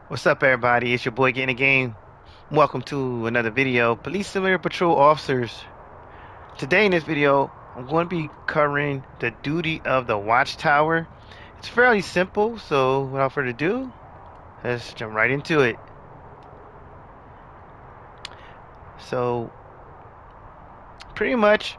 What's up, everybody? It's your boy Getting a Game. Welcome to another video. Police Simulator Patrol Officers. Today in this video, I'm going to be covering the duty of the Watchtower. It's fairly simple, so without further ado, let's jump right into it. So, pretty much,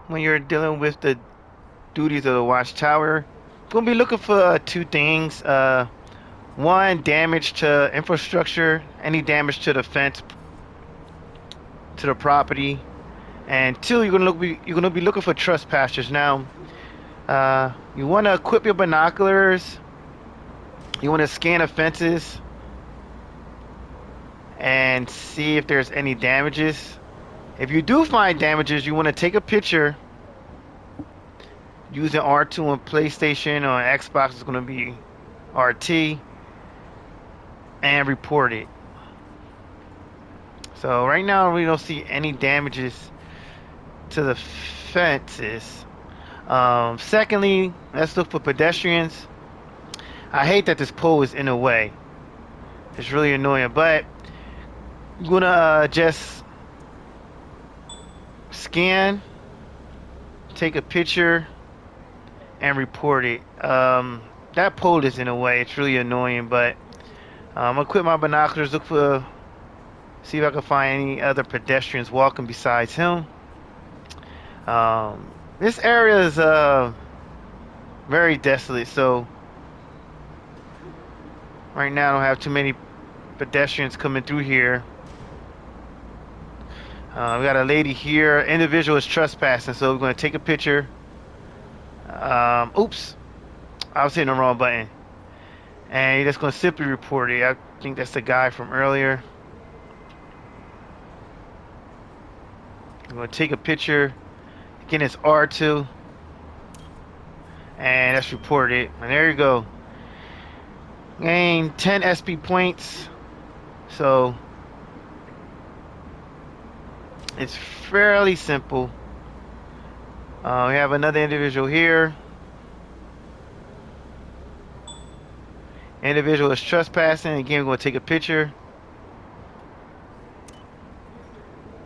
when you're dealing with the duties of the Watchtower, you're going to be looking for two things. One, damage to infrastructure, any damage to the fence, to the property. And two, you're gonna be looking for trespassers. Now, you want to equip your binoculars. You want to scan the fences and see if there's any damages. If you do find damages, you want to take a picture using R2 on PlayStation or Xbox. It's going to be RT and report it. So right now we don't see any damages to the fences. Secondly, let's look for pedestrians. I hate that this pole is in the way. It's really annoying, but I'm gonna just scan, take a picture, and report it. That pole is in the way. It's really annoying, but I'm gonna quit my binoculars, see if I can find any other pedestrians walking besides him. This area is very desolate, so right now I don't have too many pedestrians coming through here. We got a lady here. Individual is trespassing, so we're going to take a picture. Oops, I was hitting the wrong button. And you're just going to simply report it. I think that's the guy from earlier. I'm going to take a picture. Again, it's R2. And let's report it. And there you go. Gain 10 SP points. So it's fairly simple. We have another individual here. Individual is trespassing. Again, we're going to take a picture.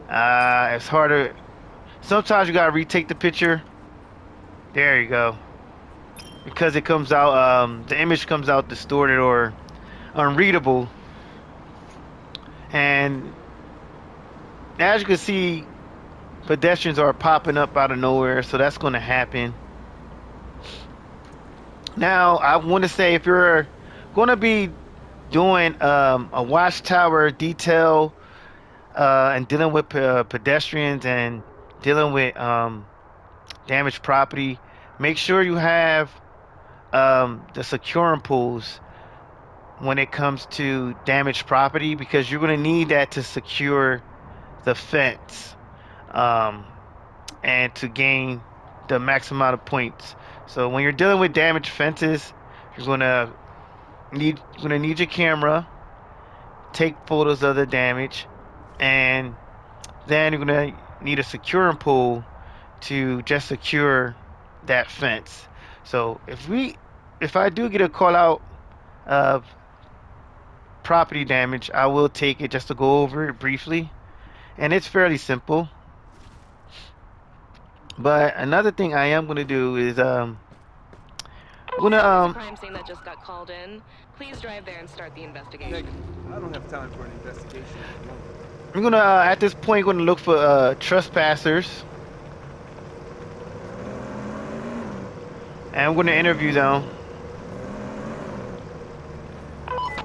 It's harder. Sometimes you got to retake the picture. There you go. Because it comes out, the image comes out distorted or unreadable. And as you can see, pedestrians are popping up out of nowhere, so that's going to happen. Now, I want to say if you're going to be doing a watchtower detail and dealing with pedestrians and dealing with damaged property, make sure you have the securing pools when it comes to damaged property, because you're going to need that to secure the fence and to gain the max amount of points. So when you're dealing with damaged fences, you're gonna need your camera, take photos of the damage, and then you're gonna need a securing pool to just secure that fence. So if I do get a call out of property damage, I will take it just to go over it briefly, and it's fairly simple. But another thing I am gonna do is I'm gonna There's a crime scene that just got called in. Please drive there and start the investigation. Negative. I don't have time for an investigation at the moment. I'm gonna at this point gonna look for trespassers, and I'm gonna interview them.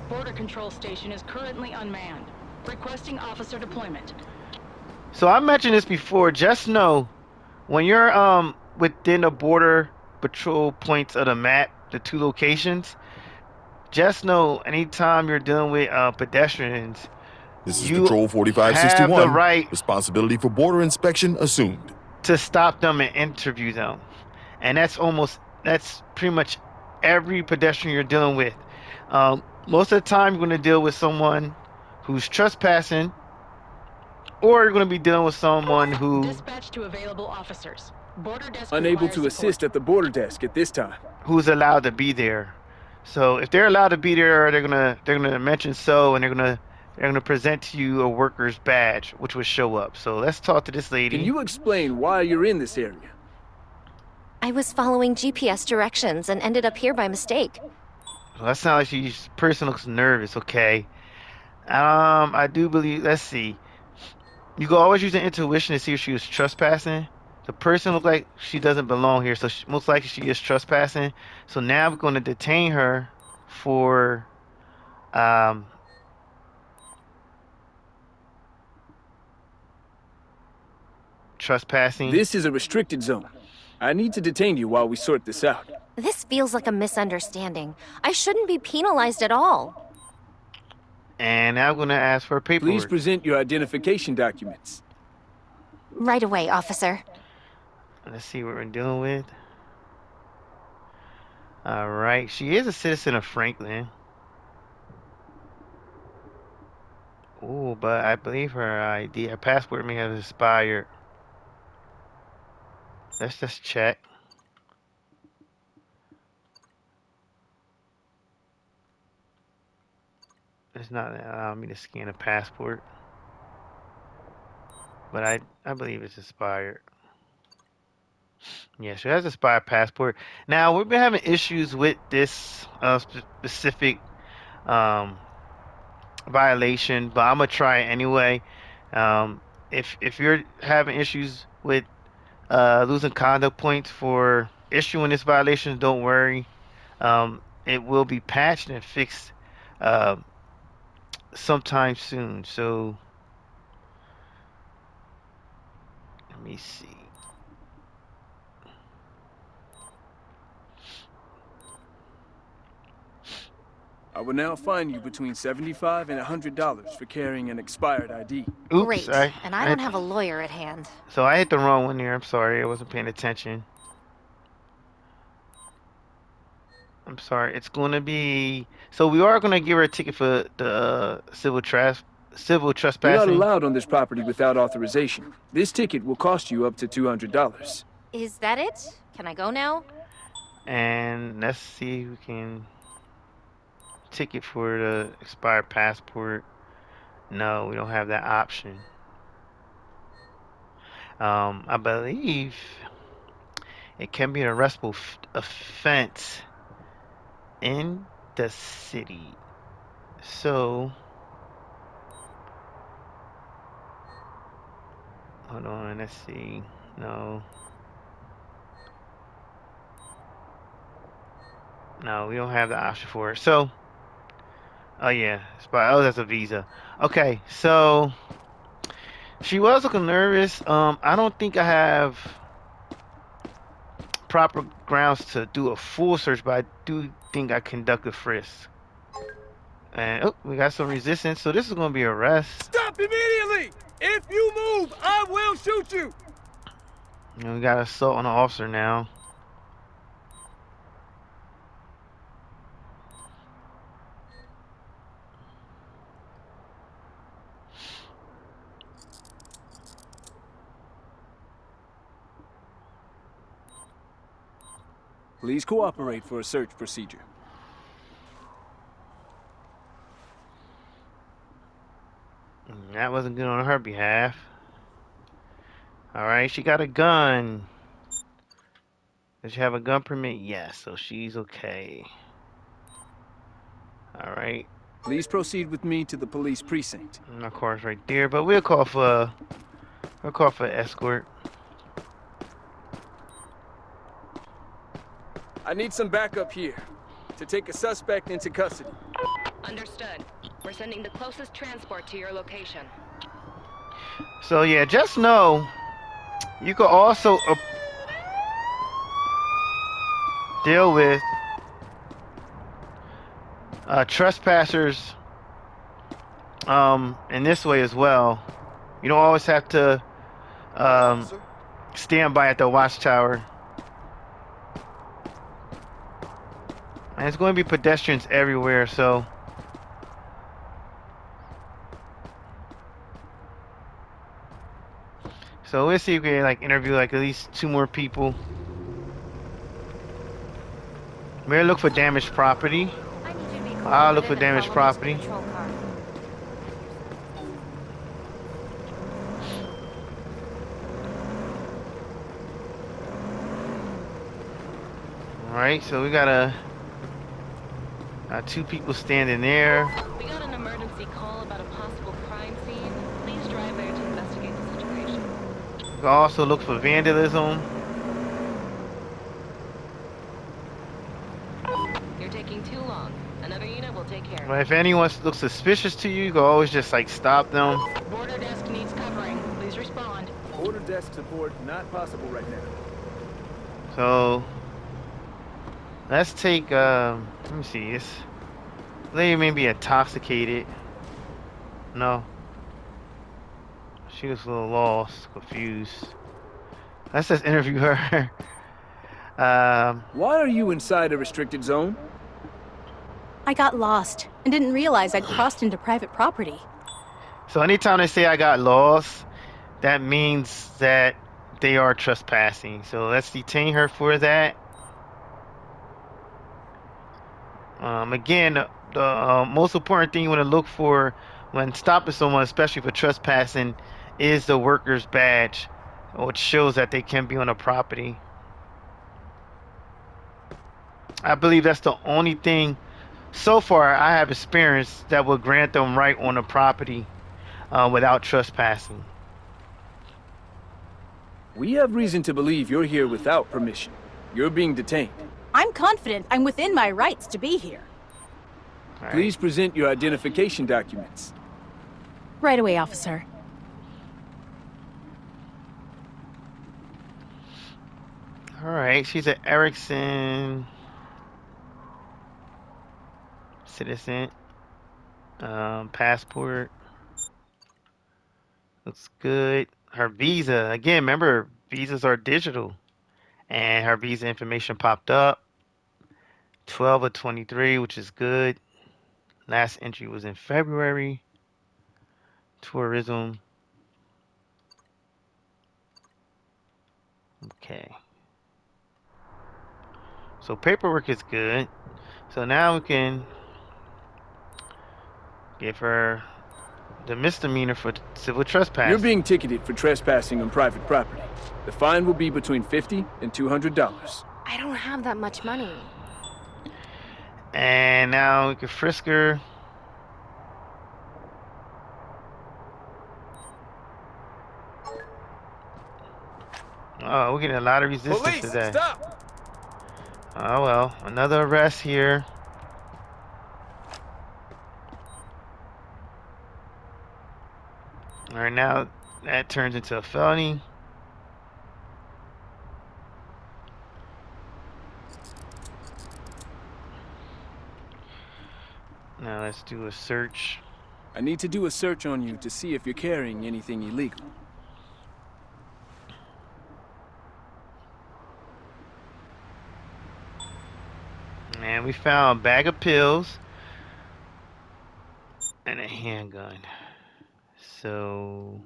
Border control station is currently unmanned. Requesting officer deployment. So I mentioned this before. Just know when you're within the border patrol points of the map, the two locations. Just know anytime you're dealing with pedestrians, This is you Patrol have the 4561. right Responsibility for border inspection assumed. to stop them and interview them, and that's pretty much every pedestrian you're dealing with. Most of the time, you're going to deal with someone who's trespassing, or you're going to be dealing with someone Dispatch to available officers. Border desk Unable requires to assist support. at the border desk at this time. who's allowed to be there. So if they're allowed to be there, they're gonna mention so, and they're gonna present to you a worker's badge, which will show up. So let's talk to this Can lady. you explain why you're in this area? I was following GPS directions and ended up here by mistake. Well, that sounds like she's person looks nervous. Okay. I do believe. Let's see. You can always use an intuition to see if she was trespassing. The person looked like she doesn't belong here, so most likely she is trespassing. So now we're going to detain her for um, trespassing. This is a restricted zone. I need to detain you while we sort this out. This feels like a misunderstanding. I shouldn't be penalized at all. And now I'm going to ask for Please paperwork. present your identification documents. Right away, officer. Let's see what we're dealing with. All right. She is a citizen of Franklin. Oh, but I believe her passport may have expired. Let's just check. It's not allowing me to scan a passport, but I believe it's expired. Yeah, she has a expired passport. Now we've been having issues with this specific um, violation, but I'm gonna try it anyway. If you're having issues with losing conduct points for issuing this violation, don't worry. It will be patched and fixed uh, sometime soon. So let me see. I will now fine you between $75 and $100 for carrying an expired ID. Oops, Great, and I don't have a lawyer at hand. so I hit the wrong one here. I'm sorry, I wasn't paying attention. I'm sorry. It's going to be so we are going to give her a ticket for the civil You're not trespassing, allowed on this property without authorization. This ticket will cost you up to $200. Is that it? Can I go now? and let's see if we can ticket for the expired passport. No, we don't have that option. I believe it can be an arrestable offense in the city. So, hold on, let's see. No. No, we don't have the option for it. So, oh yeah, that's a visa. Okay, so she was looking nervous. I don't think I have proper grounds to do a full search, but I do think I conduct a frisk. And oh, we got some resistance, so this is gonna be arrest. Stop immediately! If you move, I will shoot you! And we got assault on an officer now. Please cooperate for a search procedure. That wasn't good on her behalf. Alright, she got a gun. Does she have a gun permit? Yes, so she's okay. Alright. Please proceed with me to the police precinct. And of course right there, but we'll call for escort. I need some backup here to take a suspect into custody. Understood. We're sending the closest transport to your location. So yeah, just know you could also deal with trespassers in this way as well. You don't always have to stand by at the Watchtower. And it's going to be pedestrians everywhere, so we'll see if we can like interview like at least 2 more people. We're gonna look for damaged property. I need you to be I'll look cooperative for and damaged follow me to the property. patrol car. Alright, so we got two people standing there. We got an emergency call about a possible crime scene. Please drive there to investigate the situation. We also look for vandalism. You're taking too long. Another unit will take care of But it. if anyone looks suspicious to you, you can always just like stop them. Border desk needs covering. Please respond. Border desk support not possible right now. So let's take let me see, this lady may be intoxicated. No. She was a little lost, confused. Let's just interview her. Why are you inside a restricted zone? I got lost and didn't realize I'd crossed into private property. So anytime they say I got lost, that means that they are trespassing. So let's detain her for that. Again, the most important thing you want to look for when stopping someone, especially for trespassing, is the worker's badge, which shows that they can be on a property. I believe that's the only thing so far I have experienced that will grant them right on a property without trespassing. We have reason to believe you're here without permission. You're being detained. I'm confident I'm within my rights to be here. All right. Please present your identification documents. Right away, officer. All right, she's an Erickson citizen. Passport looks good. Her visa, again, remember visas are digital, and her visa information popped up. 12 of 23, which is good. Last entry was in February. Tourism. Okay. So paperwork is good. So now we can give her the misdemeanor for civil You're trespassing. being ticketed for trespassing on private property. The fine will be between $50 and $200. I don't have that much money. And now we can frisk her. Oh, we're getting a lot of resistance Police, today. stop! Oh well, another arrest here. All right, now that turns into a felony. Now let's do a search. I need to do a search on you to see if you're carrying anything illegal. And we found a bag of pills and a handgun. So,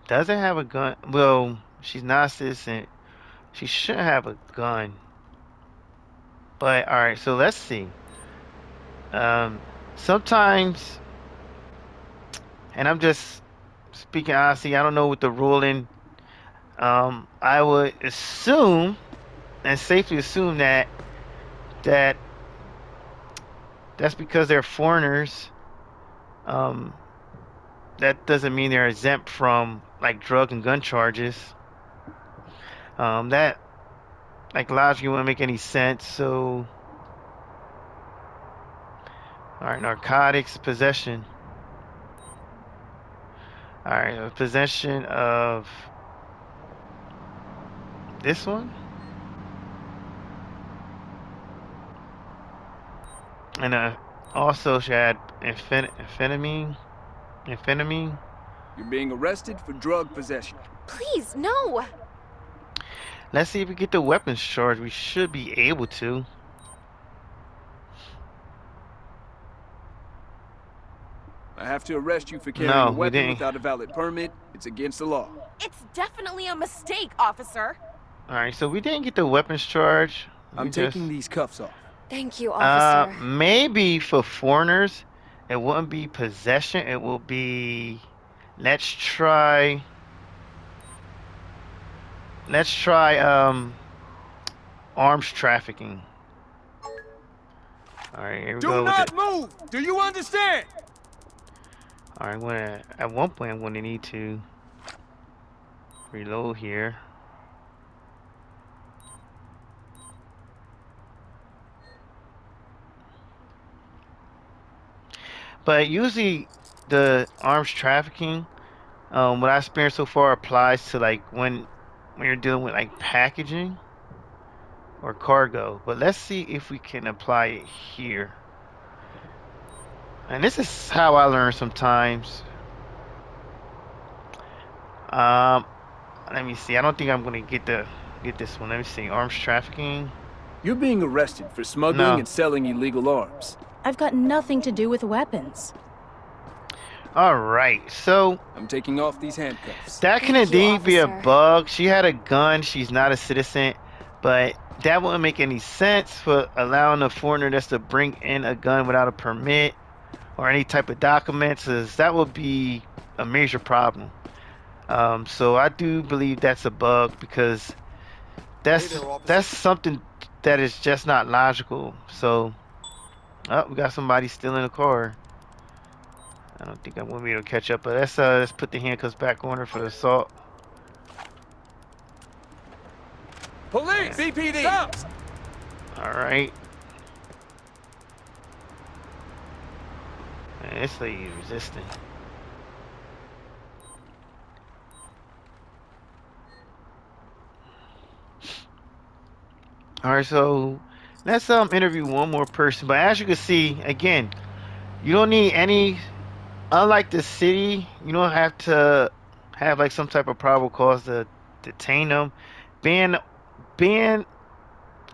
doesn't have a gun. Well, she's not a citizen. She should have a gun. But all right, so let's see. Sometimes, and I'm just speaking honestly, I don't know what the ruling. I would assume and safely assume that that's because they're foreigners. Um, that doesn't mean they're exempt from like drug and gun charges. That like logically wouldn't make any sense. So, all right, narcotics possession. All right, possession of this one, and also she had amphetamine. Amphetamine. You're being arrested for drug possession. Please, no! Let's see if we get the weapons charge. We should be able to. I have to arrest you for carrying No, a we weapon didn't. without a valid permit. It's against the law. It's definitely a mistake, officer. All right, so we didn't get the weapons charge. We I'm just taking these cuffs off. Thank you, officer. maybe for foreigners, it wouldn't be possession. It will be. Let's try. Let's try arms trafficking. All right, here we Do go with it. not move! Do you understand? All right, at one point I'm going to need to reload here. But usually the arms trafficking, what I experienced so far applies to like when you're dealing with like packaging or cargo. But let's see if we can apply it here. And this is how I learn sometimes. Um, let me see. I don't think I'm gonna get this one. Let me see. Arms trafficking. You're being arrested for smuggling No. and selling illegal arms. I've got nothing to do with weapons. All right. So I'm taking off these handcuffs. that can Thank you, indeed be a officer. bug. She had a gun. She's not a citizen, but that wouldn't make any sense for allowing a foreigner that's to bring in a gun without a permit or any type of documents. As that would be a major problem. So I do believe that's a bug because that's something that is just not logical. So, oh, we got somebody still in the car. I don't think I'm gonna be able to catch up, but let's put the handcuffs back on her for the assault. Police! BPD! Stop! All right. Man, this lady is resisting. All right, so let's interview one more person. But as you can see, again, you don't need any. Unlike the city, you don't have to have like some type of probable cause to detain them. Being being,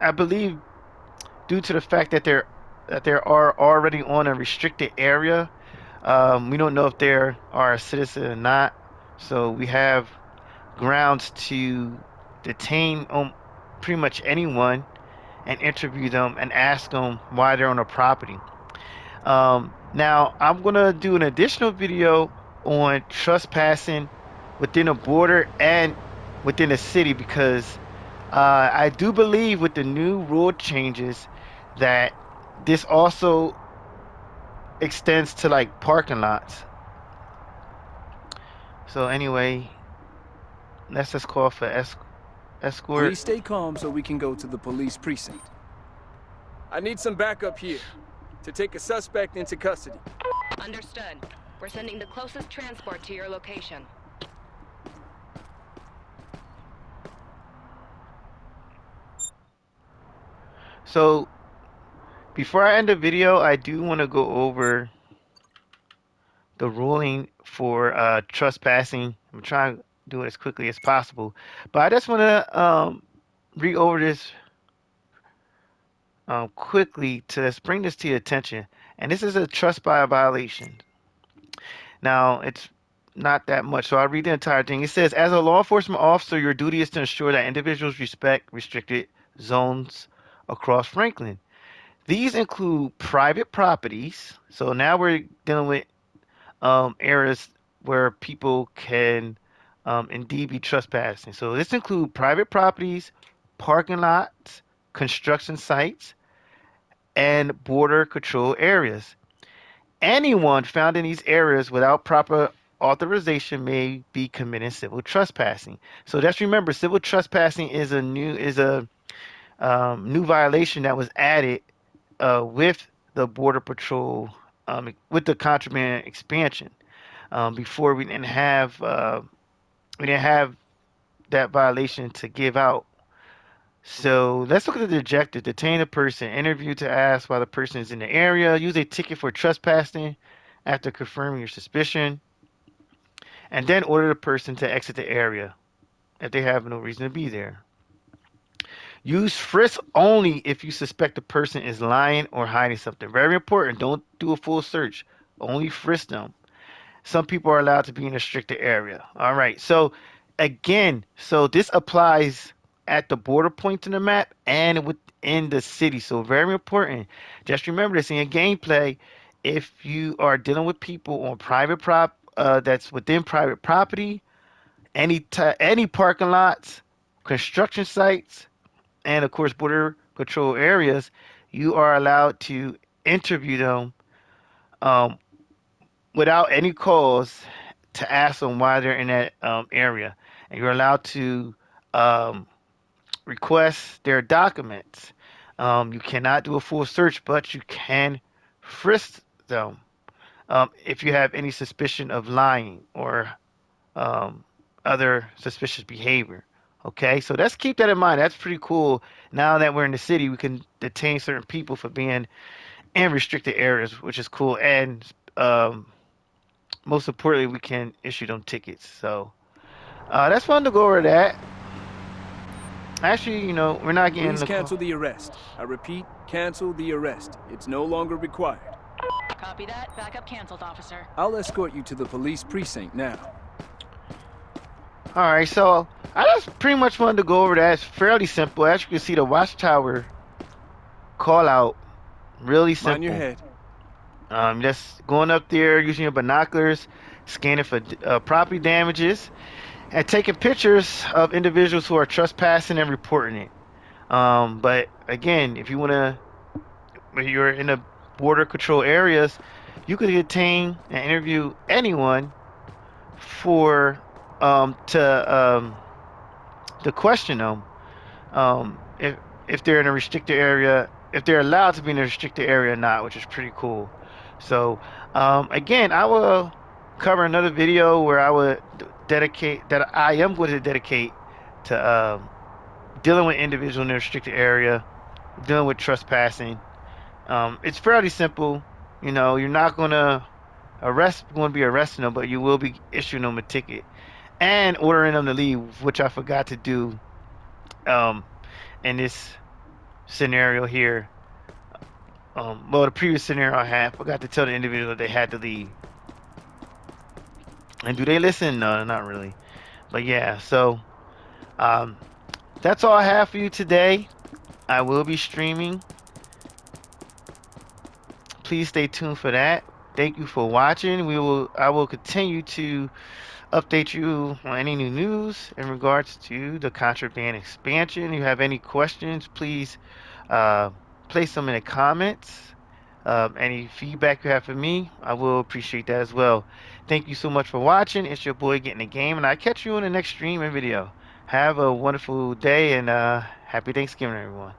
I believe, due to the fact that they are already on a restricted area. We don't know if they are a citizen or not. So we have grounds to detain pretty much anyone and interview them and ask them why they're on a property. Now, I'm going to do an additional video on trespassing within a border and within a city because I do believe with the new rule changes that this also extends to like parking lots. So anyway, let's just call for escort. Please stay calm so we can go to the police precinct. I need some backup here to take a suspect into custody. Understood. We're sending the closest transport to your location. So before I end the video, I do want to go over the ruling for trespassing. I'm trying to do it as quickly as possible, but I just want to read over this quickly to just bring this to your attention. And this is a trespass violation. Now, it's not that much, so I'll read the entire thing. It says, as a law enforcement officer, your duty is to ensure that individuals respect restricted zones across Franklin. These include private properties. So now we're dealing with areas where people can indeed be trespassing. So this includes private properties, parking lots, construction sites, and border control areas. Anyone found in these areas without proper authorization may be committing civil trespassing. So just remember, civil trespassing is a new violation that was added with the border patrol with the contraband expansion. Before we didn't have that violation to give out. So let's look at the objective. Detain a person. Interview to ask why the person is in the area. Use a ticket for trespassing after confirming your suspicion. And then order the person to exit the area if they have no reason to be there. Use frisk only if you suspect the person is lying or hiding something. Very important. Don't do a full search. Only frisk them. Some people are allowed to be in a stricter area. All right. So again, so this applies at the border points in the map and within the city. So very important. Just remember this in your gameplay. If you are dealing with people on that's within private property, any parking lots, construction sites, and of course border control areas, you are allowed to interview them um, without any cause to ask them why they're in that area, and you're allowed to um, request their documents. You cannot do a full search, but you can frisk them if you have any suspicion of lying or um, other suspicious behavior. Okay, so let's keep that in mind. That's pretty cool. Now that we're in the city, we can detain certain people for being in restricted areas, which is cool. And um, most importantly, we can issue them tickets. So that's fun to go over that. Actually, we're not getting Please the call. cancel the arrest. I repeat, cancel the arrest. It's no longer required. Copy that. Backup canceled, officer. I'll escort you to the police precinct now. All right, so I just pretty much wanted to go over that. It's fairly simple. As you can see, the Watchtower call out really Mind your simple. head. Just going up there using your binoculars, scanning for property damages, and taking pictures of individuals who are trespassing and reporting it. But again, if you're in the border control areas, you could detain and interview anyone for to question them if they're in a restricted area, if they're allowed to be in a restricted area or not, which is pretty cool. So again, I will cover another video where I would dedicate that I am going to dedicate to dealing with individuals in a restricted area, dealing with trespassing. It's fairly simple. You're not going to be arresting them, but you will be issuing them a ticket and ordering them to leave, which I forgot to do um, in this scenario here. Well, the previous scenario I had, forgot to tell the individual that they had to leave. And do they listen? No, not really. But yeah, so um, that's all I have for you today. I will be streaming. Please stay tuned for that. Thank you for watching. I will continue to update you on any new news in regards to the contraband expansion. If you have any questions, please uh, place them in the comments. Any feedback you have for me, I will appreciate that as well. Thank you so much for watching. It's your boy Getting the Game, and I'll catch you in the next stream and video. Have a wonderful day and happy Thanksgiving, everyone.